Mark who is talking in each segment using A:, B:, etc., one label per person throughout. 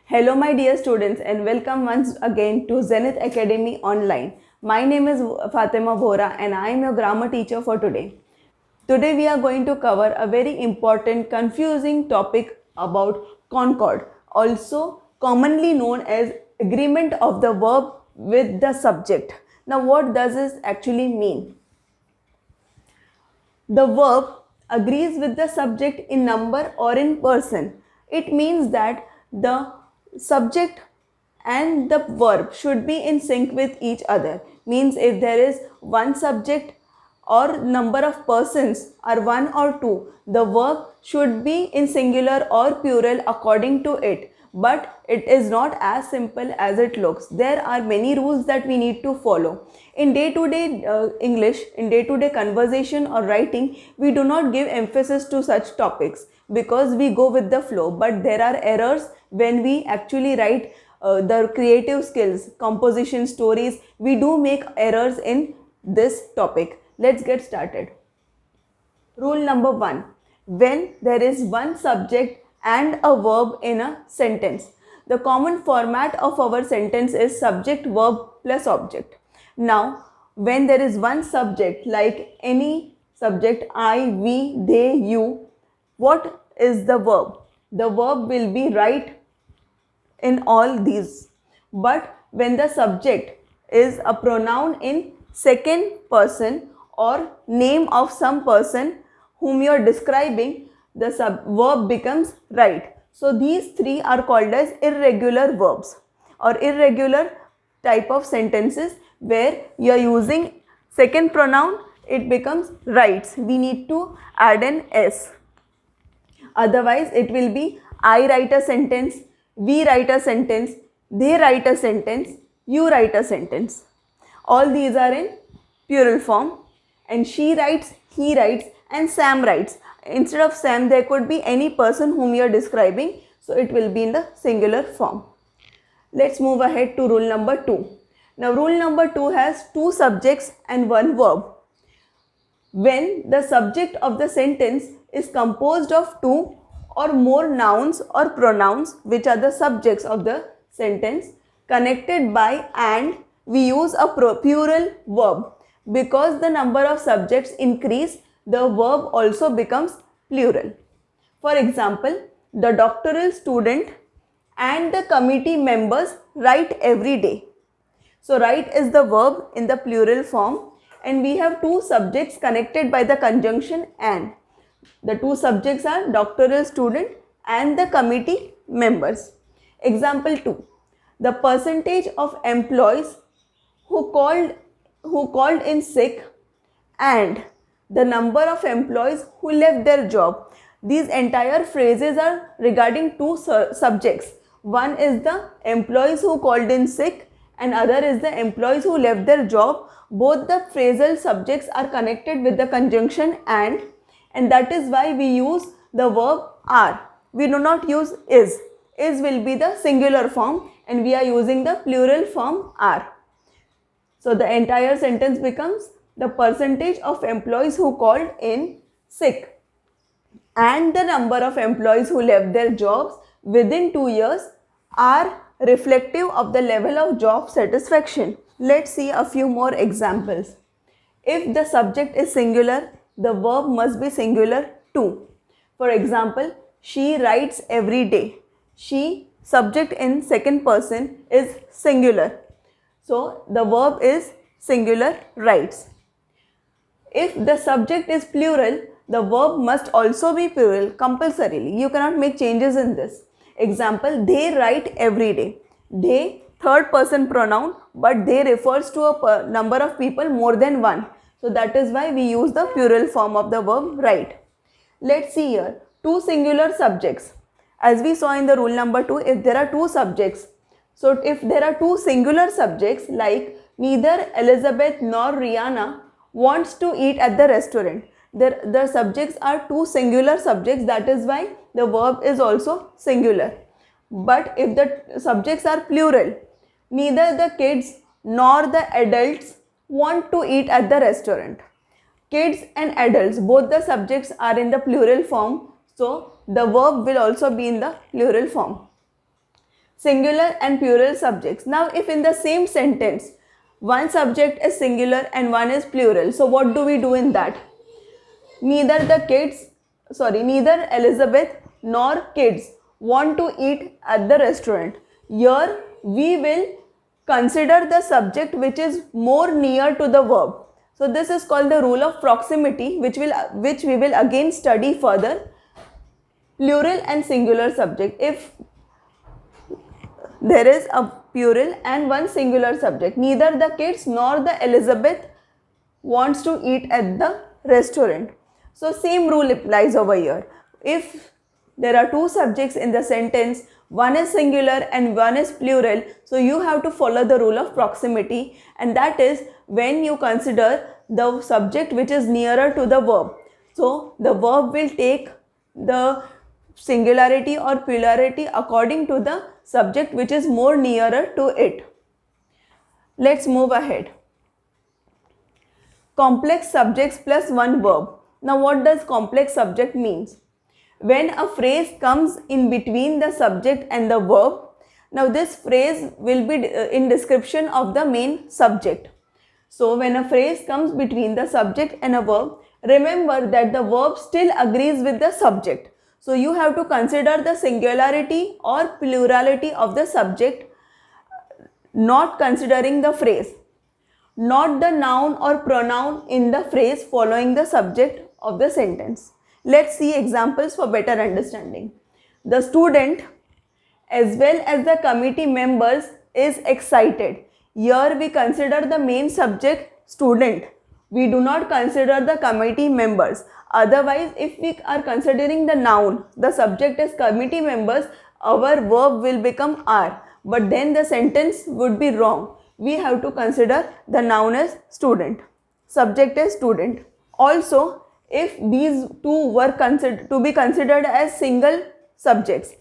A: Hello my dear students and welcome once again to Zenith Academy Online. My name is Fatima Bora and I am your grammar teacher for today. Today we are going to cover a very important confusing topic about concord, also commonly known as agreement of the verb with the subject. Now what does this actually mean? The verb agrees with the subject in number or in person. It means that the subject and the verb should be in sync with each other. Means if there is one subject or number of persons are one or two, the verb should be in singular or plural according to it. But it is not as simple as it looks. There are many rules that we need to follow. In day-to-day English, in day-to-day conversation or writing, we do not give emphasis to such topics because we go with the flow. But there are errors when we actually write the creative skills, composition, stories. We do make errors in this topic. Let's get started. Rule number 1. When there is one subject and a verb in a sentence. The common format of our sentence is subject, verb plus object. Now, when there is one subject like any subject, I, we, they, you, what is the verb? The verb will be right in all these. But when the subject is a pronoun in second person or name of some person whom you are describing, the verb becomes right. So these three are called as irregular verbs or irregular type of sentences where you are using second pronoun, it becomes rights. We need to add an S. Otherwise it will be I write a sentence, we write a sentence, they write a sentence, you write a sentence. All these are in plural form, and she writes, he writes, and Sam writes. Instead of Sam, there could be any person whom you are describing, so it will be in the singular form. Let's move ahead to rule number 2. Now rule number 2 has two subjects and one verb. When the subject of the sentence is composed of two or more nouns or pronouns, which are the subjects of the sentence, connected by and, we use a plural verb. Because the number of subjects increase, the verb also becomes plural. For example, the doctoral student and the committee members write every day. So write is the verb in the plural form, and we have two subjects connected by the conjunction and. The two subjects are doctoral student and the committee members. Example 2. The percentage of employees who called in sick and the number of employees who left their job. These entire phrases are regarding two subjects. One is the employees who called in sick and other is the employees who left their job. Both the phrasal subjects are connected with the conjunction and that is why we use the verb are. We do not use is. Is will be the singular form and we are using the plural form are. So the entire sentence becomes the percentage of employees who called in sick and the number of employees who left their jobs within 2 years are reflective of the level of job satisfaction. Let's see a few more examples. If the subject is singular, the verb must be singular too. For example, she writes every day. She, subject in second person, is singular. So the verb is singular, writes. If the subject is plural, the verb must also be plural compulsorily. You cannot make changes in this. Example, they write every day. They, third person pronoun, but they refers to a number of people more than one. So that is why we use the plural form of the verb write. Let's see here, two singular subjects. As we saw in the rule number 2, if there are two subjects, so if there are two singular subjects like neither Elizabeth nor Rihanna wants to eat at the restaurant, the subjects are two singular subjects, that is why the verb is also singular. But if the subjects are plural, neither the kids nor the adults want to eat at the restaurant. Kids and adults, both the subjects are in the plural form, so the verb will also be in the plural form. singular and plural subjects. Now if in the same sentence one subject is singular and one is plural, so what do we do in that? Neither Elizabeth nor kids want to eat at the restaurant. Here we will consider the subject which is more near to the verb. So this is called the rule of proximity, which we will again study further. Plural and singular subject. If there is a plural and one singular subject, neither the kids nor the Elizabeth wants to eat at the restaurant. So same rule applies over here. If there are two subjects in the sentence, one is singular and one is plural, so you have to follow the rule of proximity, and that is when you consider the subject which is nearer to the verb. So the verb will take the singularity or plurality according to the subject which is more nearer to it. Let's move ahead. Complex subjects plus one verb. Now what does complex subject means? When a phrase comes in between the subject and the verb, now this phrase will be in description of the main subject. So when a phrase comes between the subject and a verb, remember that the verb still agrees with the subject. So you have to consider the singularity or plurality of the subject, not considering the phrase, not the noun or pronoun in the phrase following the subject of the sentence. Let's see examples for better understanding. The student as well as the committee members is excited. Here we consider the main subject student. We do not consider the committee members. Otherwise, if we are considering the noun, the subject is committee members, our verb will become are. But then the sentence would be wrong. We have to consider the noun as student, subject as student. Also, if these two were to be considered as single subjects,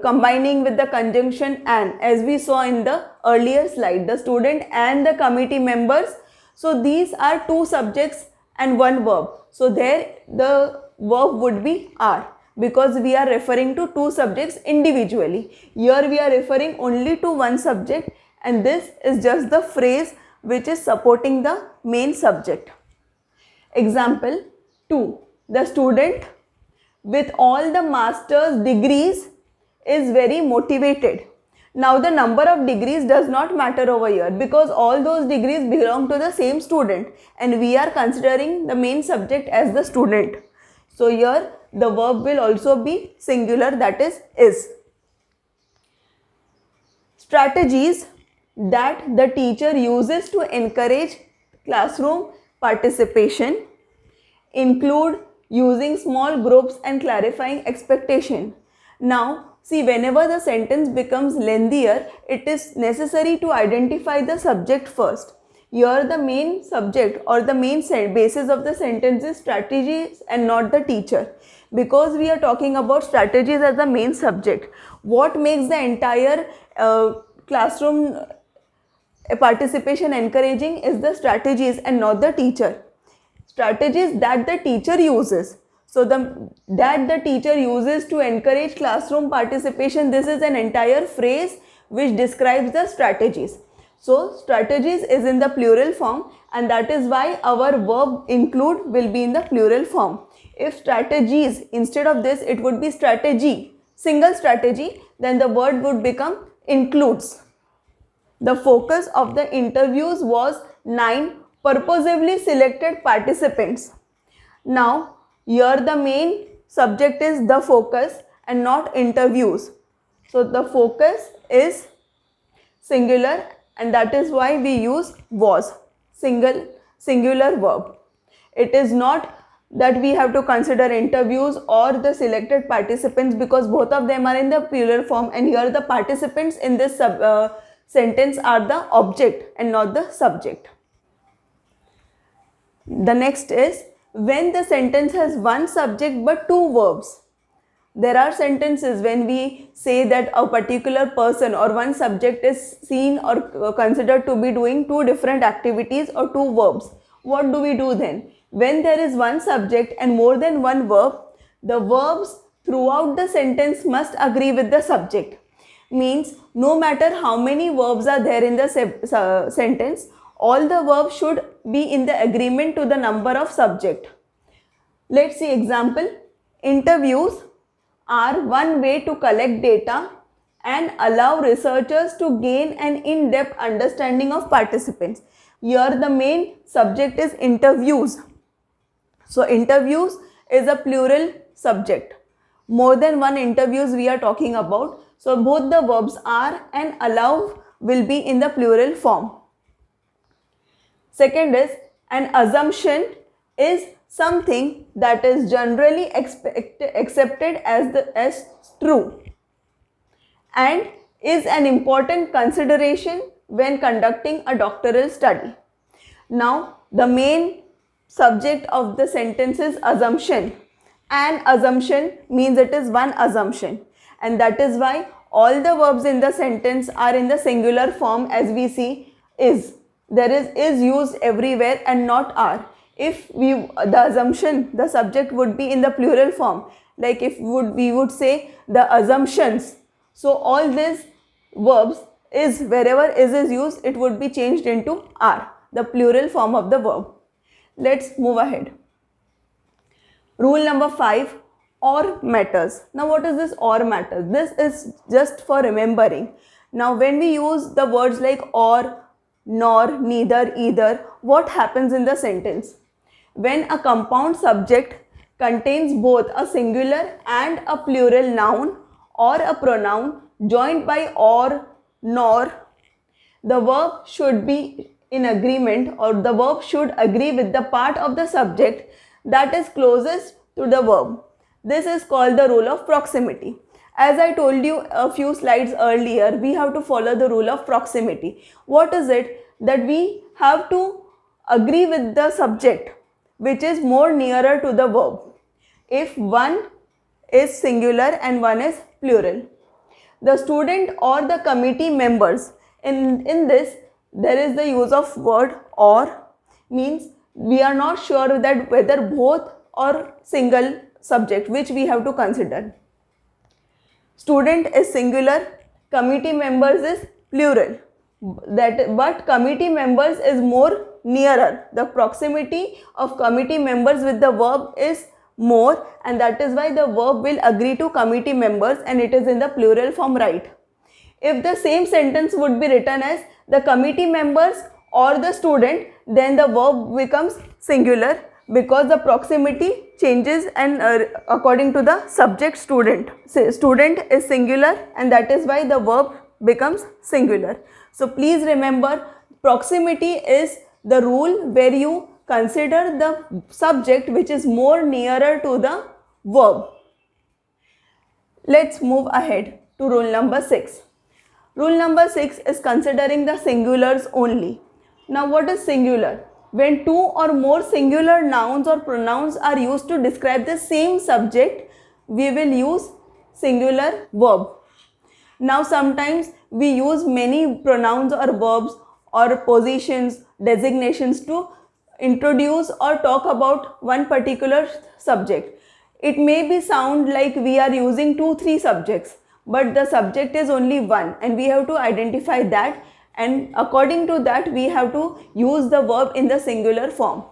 A: combining with the conjunction and, as we saw in the earlier slide, the student and the committee members. So these are two subjects and one verb. So there the verb would be are, because we are referring to two subjects individually. Here we are referring only to one subject, and this is just the phrase which is supporting the main subject. Example 2. The student with all the master's degrees is very motivated. Now the number of degrees does not matter over here, because all those degrees belong to the same student and we are considering the main subject as the student. So here the verb will also be singular, that is. Strategies that the teacher uses to encourage classroom participation include using small groups and clarifying expectation. Now see, whenever the sentence becomes lengthier, it is necessary to identify the subject first. Here the main subject or the main basis of the sentence is strategies and not the teacher. Because we are talking about strategies as the main subject, what makes the entire classroom participation encouraging is the strategies and not the teacher. Strategies that the teacher uses. So that the teacher uses to encourage classroom participation, this is an entire phrase which describes the strategies. So strategies is in the plural form, and that is why our verb include will be in the plural form. If strategies, instead of this it would be strategy, single strategy, then the word would become includes. The focus of the interviews was 9 purposefully selected participants. Now here the main subject is the focus and not interviews. So the focus is singular, and that is why we use was, singular verb. It is not that we have to consider interviews or the selected participants, because both of them are in the plural form, and here the participants in this sentence are the object and not the subject. The next is when the sentence has one subject but two verbs. There are sentences when we say that a particular person or one subject is seen or considered to be doing two different activities or two verbs. What do we do then? When there is one subject and more than one verb, the verbs throughout the sentence must agree with the subject. means no matter how many verbs are there in the sentence, all the verbs should be in the agreement to the number of subject. Let's see example. Interviews are one way to collect data and allow researchers to gain an in-depth understanding of participants. Here the main subject is interviews. So interviews is a plural subject. More than one interviews we are talking about. So both the verbs are and allow will be in the plural form. Second is, an assumption is something that is generally accepted as true and is an important consideration when conducting a doctoral study. Now, the main subject of the sentence is assumption. An assumption means it is one assumption, and that is why all the verbs in the sentence are in the singular form, as we see is. There is used everywhere and not are. If the assumption, the subject would be in the plural form, like if we would say the assumptions. So all these verbs is, wherever is used, it would be changed into are, the plural form of the verb. Let's move ahead. Rule number 5, or matters. Now what is this or matters? This is just for remembering. Now when we use the words like or, nor, neither, either, what happens in the sentence? When a compound subject contains both a singular and a plural noun or a pronoun joined by or, nor, the verb should be in agreement, or the verb should agree with the part of the subject that is closest to the verb. This is called the rule of proximity. As I told you a few slides earlier, we have to follow the rule of proximity. What is it? That we have to agree with the subject which is more nearer to the verb, if one is singular and one is plural. The student or the committee members, in this there is the use of word or, means we are not sure that whether both or single subject, which we have to consider. Student is singular, committee members is plural. But committee members is more nearer. The proximity of committee members with the verb is more, and that is why the verb will agree to committee members, and it is in the plural form, right? If the same sentence would be written as the committee members or the student, then the verb becomes singular, because the proximity changes and according to the subject student. Say student is singular, and that is why the verb becomes singular. So please remember, proximity is the rule where you consider the subject which is more nearer to the verb. Let's move ahead to rule number 6. Rule number 6 is considering the singulars only. Now what is singular? When two or more singular nouns or pronouns are used to describe the same subject, we will use singular verb. Now sometimes we use many pronouns or verbs or positions, designations to introduce or talk about one particular subject. It may be sound like we are using 2-3 subjects, but the subject is only one, and we have to identify that, and according to that we have to use the verb in the singular form.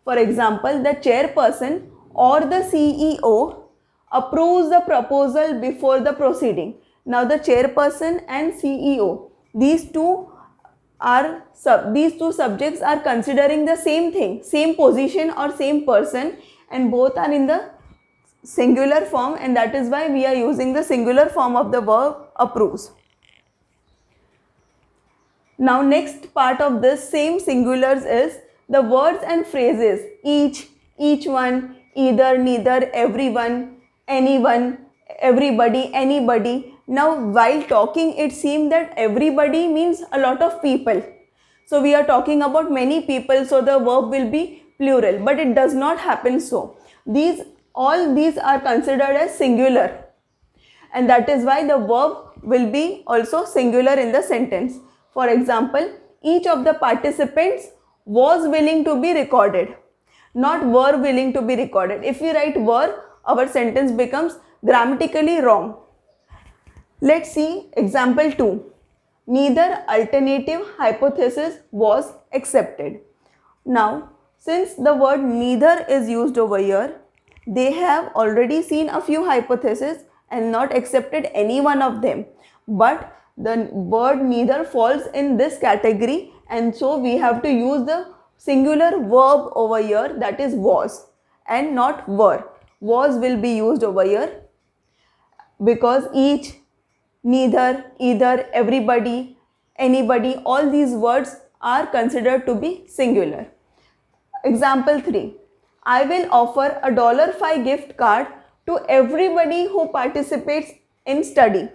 A: For example, the chairperson or the CEO approves the proposal before the proceeding. Now the chairperson and CEO, these two subjects are considering the same thing, same position or same person, and both are in the singular form, and that is why we are using the singular form of the verb approves. Now next part of this same singulars is the words and phrases each, each one, either, neither, everyone, anyone, everybody, anybody. Now while talking, it seems that everybody means a lot of people. So we are talking about many people, so the verb will be plural, but it does not happen so. All these are considered as singular, and that is why the verb will be also singular in the sentence. For example, each of the participants was willing to be recorded, not were willing to be recorded. If we write were, our sentence becomes grammatically wrong. Let's see example 2. Neither alternative hypothesis was accepted. Now, since the word neither is used over here, they have already seen a few hypotheses and not accepted any one of them. But the word neither falls in this category, and so we have to use the singular verb over here, that is was, and not were. Was will be used over here because each, neither, either, everybody, anybody, all these words are considered to be singular. Example 3. I will offer a $5 gift card to everybody who participates in study.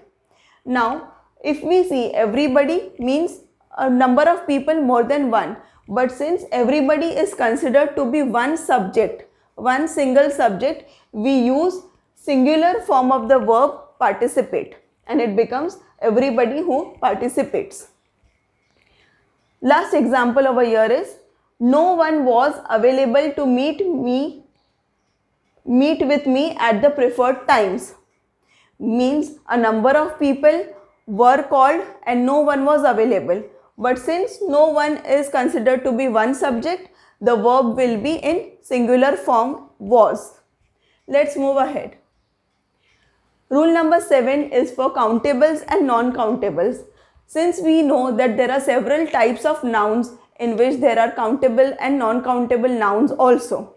A: Now, if we see, everybody means a number of people more than one. But since everybody is considered to be one subject, one single subject, we use singular form of the verb participate, and it becomes everybody who participates. Last example over here is, no one was available to meet with me at the preferred times. Means a number of people were called and no one was available. But since no one is considered to be one subject, the verb will be in singular form was. Let's move ahead. Rule number 7 is for countables and non-countables. Since we know that there are several types of nouns in which there are countable and non-countable nouns also.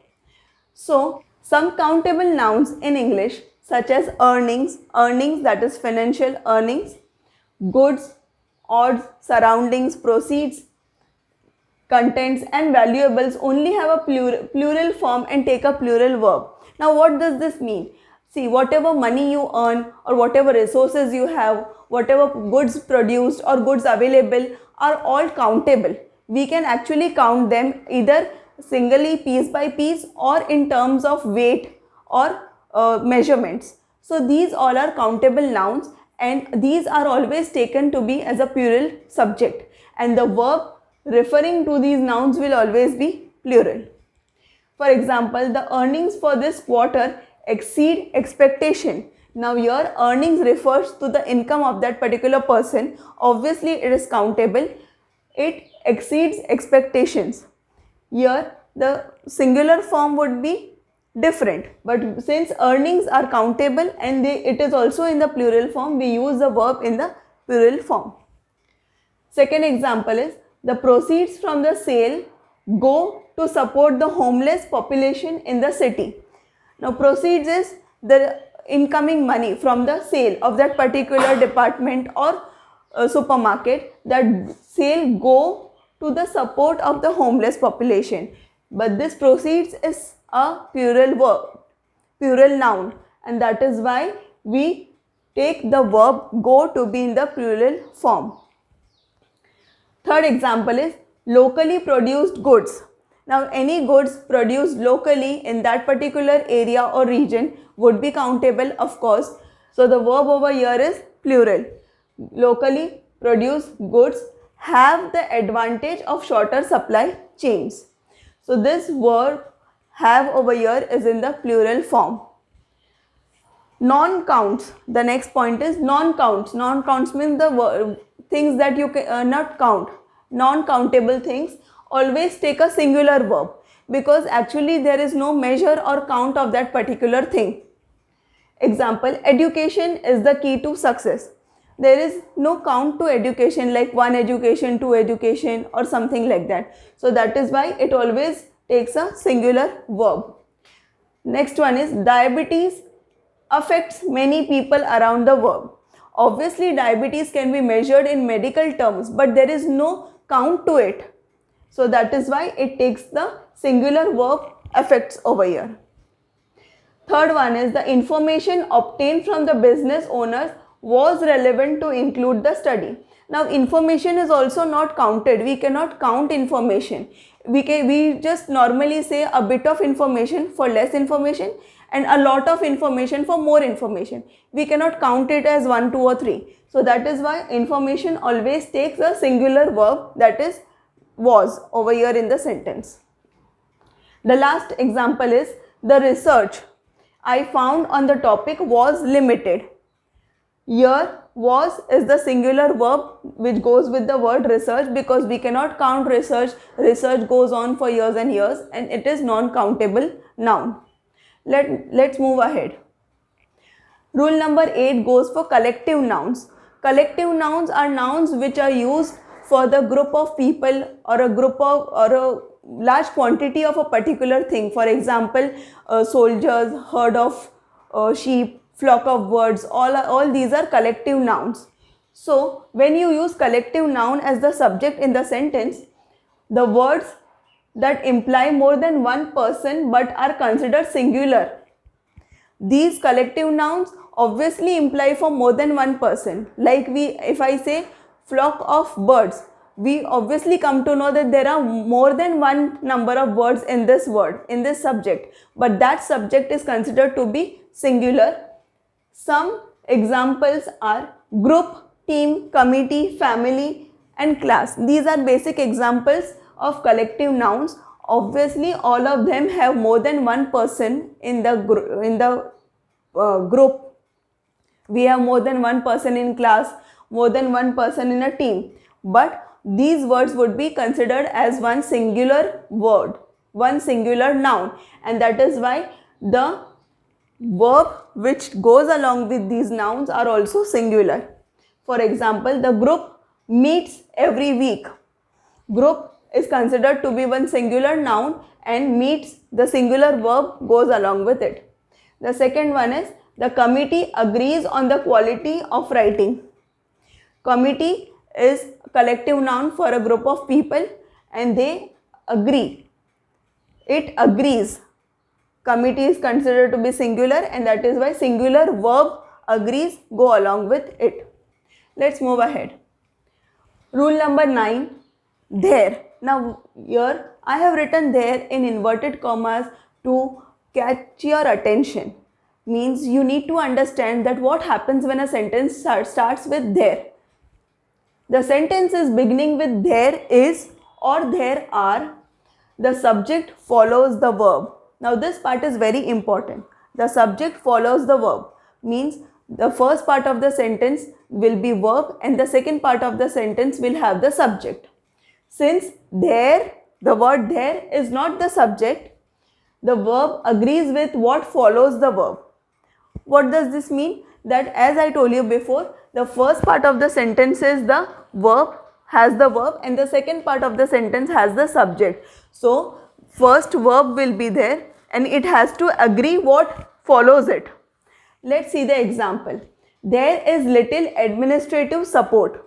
A: So, some countable nouns in English such as earnings that is financial earnings, goods, odds, surroundings, proceeds, contents and valuables only have a plural form and take a plural verb. Now what does this mean? See, whatever money you earn or whatever resources you have, whatever goods produced or goods available are all countable. We can actually count them either singly, piece by piece, or in terms of weight or measurements. So these all are countable nouns, and these are always taken to be as a plural subject, and the verb referring to these nouns will always be plural. For example, the earnings for this quarter exceed expectation. Now here earnings refers to the income of that particular person. Obviously it is countable. It exceeds expectations. Here the singular form would be different, but since earnings are countable and it is also in the plural form, we use the verb in the plural form. Second example is, the proceeds from the sale go to support the homeless population in the city. Now proceeds is the incoming money from the sale of that particular department or supermarket. That sale go to the support of the homeless population. But this proceeds is a plural verb, plural noun, and that is why we take the verb go to be in the plural form. Third example is locally produced goods. Now any goods produced locally in that particular area or region would be countable, of course. So the verb over here is plural. Locally produced goods have the advantage of shorter supply chains. So this verb have over here is in the plural form. Non-counts. The next point is non-counts. Non-counts means the things that you cannot count. Non-countable things always take a singular verb because actually there is no measure or count of that particular thing. Example, education is the key to success. There is no count to education like one education, two education or something like that. So that is why it always takes a singular verb. Next one is diabetes affects many people around the world. Obviously diabetes can be measured in medical terms, but there is no count to it. So that is why it takes the singular verb affects over here. Third one is the information obtained from the business owners was relevant to include the study. Now information is also not counted. We cannot count information. We just normally say a bit of information for less information and a lot of information for more information. We cannot count it as 1, 2 or 3. So that is why information always takes a singular verb, that is was over here in the sentence. The last example is the research I found on the topic was limited. Here Was is the singular verb which goes with the word research, because we cannot count research. Research goes on for years and years, and it is non-countable noun. Let's move ahead. Rule number 8 goes for collective nouns. Collective nouns are nouns which are used for the group of people or a large quantity of a particular thing. For example, soldiers, herd of sheep, flock of birds, all these are collective nouns. So when you use collective noun as the subject in the sentence, the words that imply more than one person but are considered singular, these collective nouns obviously imply for more than one person. Like if I say flock of birds, we obviously come to know that there are more than one number of birds in this word, in this subject, but that subject is considered to be singular. Some examples are group, team, committee, family, and class. These are basic examples of collective nouns. Obviously, all of them have more than one person in the group. We have more than one person in class, more than one person in a team. But these words would be considered as one singular word, one singular noun, and that is why the verb which goes along with these nouns are also singular. For example, the group meets every week. Group is considered to be one singular noun, and meets, the singular verb goes along with it. The second one is the committee agrees on the quality of writing. Committee is a collective noun for a group of people, and they agree. It agrees. Committee is considered to be singular, and that is why singular verb agrees go along with it. Let's move ahead. Rule number 9, there. Now here I have written there in inverted commas to catch your attention. Means you need to understand that what happens when a sentence starts with there. The sentence is beginning with there is or there are. The subject follows the verb. Now this part is very important. The subject follows the verb. Means the first part of the sentence will be verb, and the second part of the sentence will have the subject. Since there, the word there is not the subject, the verb agrees with what follows the verb. What does this mean? That as I told you before, the first part of the sentence is the verb, has the verb, and the second part of the sentence has the subject. So first verb will be there, and it has to agree what follows it. Let's see the example. There is little administrative support.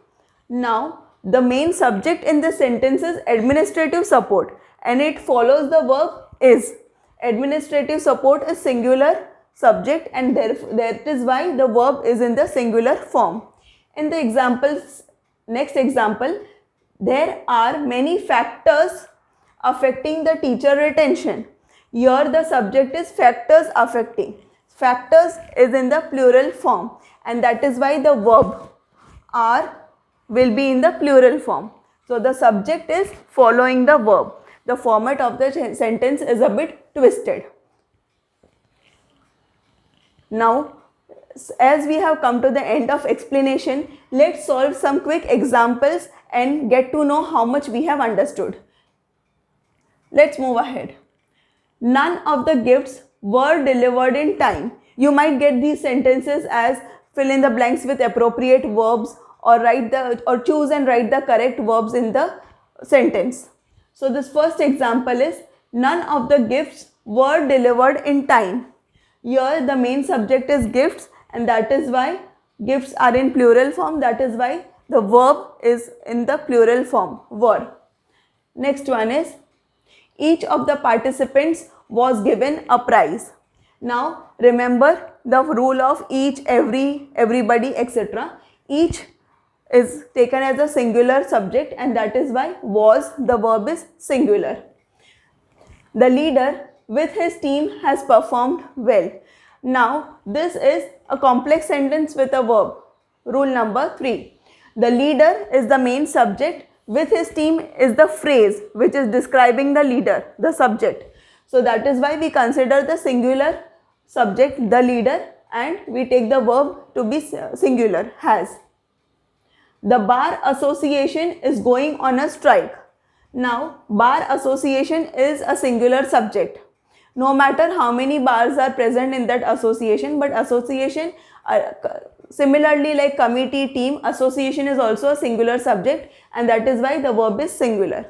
A: Now the main subject in the sentence is administrative support, and it follows the verb is. Administrative support is singular subject, and that is why the verb is in the singular form. In the examples, next example, there are many factors affecting the teacher retention. Here the subject is factors affecting. Factors is in the plural form, and that is why the verb are will be in the plural form. So the subject is following the verb. The format of the sentence is a bit twisted. Now, as we have come to the end of explanation, let's solve some quick examples and get to know how much we have understood. Let's move ahead. None of the gifts were delivered in time. You might get these sentences as fill in the blanks with appropriate verbs, or choose and write the correct verbs in the sentence. So this first example is none of the gifts were delivered in time. Here the main subject is gifts, and that is why gifts are in plural form. That is why the verb is in the plural form, were. Next one is each of the participants was given a prize. Now remember the rule of each, every, everybody, etc. Each is taken as a singular subject, and that is why was, the verb is singular. The leader with his team has performed well. Now this is a complex sentence with a verb. Rule number 3. The leader is the main subject, with his team is the phrase which is describing the leader, the subject. So that is why we consider the singular subject, the leader, and we take the verb to be singular, has. The bar association is going on a strike. Now, bar association is a singular subject. No matter how many bars are present in that association, but association, similarly like committee, team, association is also a singular subject, and that is why the verb is singular.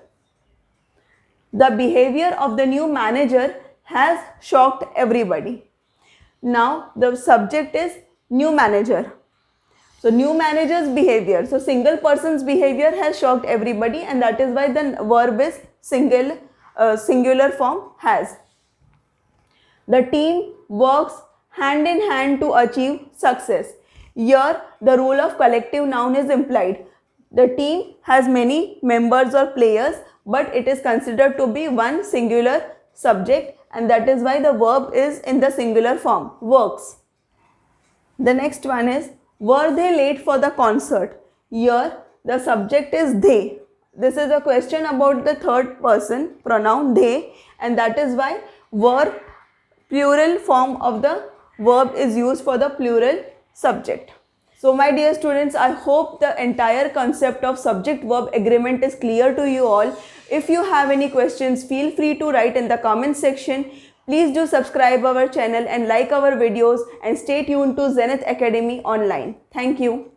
A: The behavior of the new manager has shocked everybody. Now, the subject is new manager. So, new manager's behavior. So, single person's behavior has shocked everybody, and that is why the verb is singular form, has. The team works hand in hand to achieve success. Here, the role of collective noun is implied. The team has many members or players, but it is considered to be one singular subject, and that is why the verb is in the singular form, works. The next one is, were they late for the concert? Here, the subject is they. This is a question about the third person pronoun they, and that is why were plural form of the verb is used for the plural subject. So my dear students, I hope the entire concept of subject-verb agreement is clear to you all. If you have any questions, feel free to write in the comment section. Please do subscribe our channel and like our videos, and stay tuned to Zenith Academy Online. Thank you.